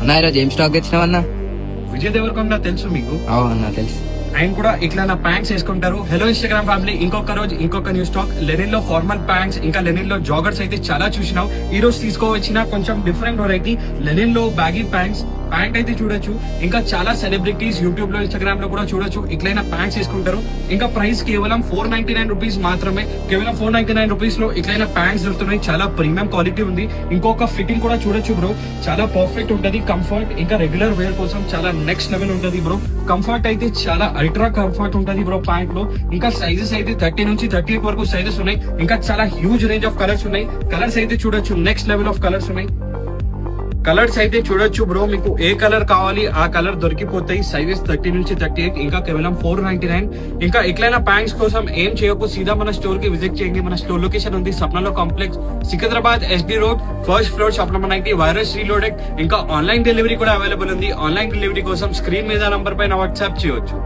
అన్నా ఈరోజు ఏం స్టాక్ తెచ్చినావన్నా? విజయ్ దేవరకొండ తెలుసు మీకు? అన్నా తెలుసు. ఆయన కూడా ఇట్లా నా ప్యాంట్స్ వేసుకుంటారు. హలో ఇన్స్టాగ్రామ్ ఫ్యామిలీ, ఇంకొక రోజు ఇంకొక న్యూ స్టాక్. లెనిన్ లో ఫార్మల్ ప్యాంట్స్ ఇంకా లెనిన్ లో జాగర్స్ అయితే చాలా చూసినాం. ఈ రోజు తీసుకోవచ్చిన కొంచెం డిఫరెంట్ వెరైటీ లెనిన్ లో బ్యాగీ ప్యాంట్స్. ప్యాంట్ అయితే చూడొచ్చు. ఇంకా చాలా సెలబ్రిటీస్ యూట్యూబ్ లో ఇన్స్టాగ్రామ్ లో కూడా చూడొచ్చు ఇట్లైనా ప్యాంట్స్ వేసుకుంటారు. ఇంకా ప్రైస్ కేవలం 499 రూపీస్ మాత్రమే. కేవలం 499 రూపీస్ లో ఇట్లైనా ప్యాంట్స్ దొరుకుతున్నాయి. చాలా ప్రీమియం క్వాలిటీ ఉంది. ఇంకొక ఫిట్టింగ్ కూడా చూడొచ్చు బ్రో, చాలా పర్ఫెక్ట్ ఉంటది. కంఫర్ట్ ఇంకా రెగ్యులర్ వేర్ కోసం చాలా నెక్స్ట్ లెవెల్ ఉంటది బ్రో. కంఫర్ట్ అయితే చాలా అల్ట్రా కంఫర్ట్ ఉంటది బ్రో ప్యాంట్ లో. ఇంకా సైజెస్ అయితే 30 నుంచి 38 వరకు సైజెస్ ఉన్నాయి. ఇంకా చాలా హ్యూజ్ రేంజ్ ఆఫ్ కలర్స్ ఉన్నాయి. కలర్స్ అయితే చూడొచ్చు, నెక్స్ట్ లెవెల్ ఆఫ్ కలర్స్ ఉన్నాయి. కలర్స్ అయితే చూడొచ్చు బ్రో, మీకు ఏ కలర్ కావాలి ఆ కలర్ దొరికిపోతాయి. సైజెస్ 30 నుంచి 38. ఇంకా కేవలం 499. ఇంకా ఎట్లైనా ప్యాంట్స్ కోసం ఏం చేయకు, సీదా మన స్టోర్ కి విజిట్ చేయండి. మన స్టోర్ లొకేషన్ ఉంది సప్నాలో complex, Secunderabad SD road, first floor, shop number 90, virus reloaded. ఇంకా ఆన్లైన్ డెలివరీ కూడా అవైలబుల్ ఉంది. ఆన్లైన్ డెలివరీ కోసం స్క్రీన్ మీద నంబర్ పైన వాట్సాప్ చేయొచ్చు.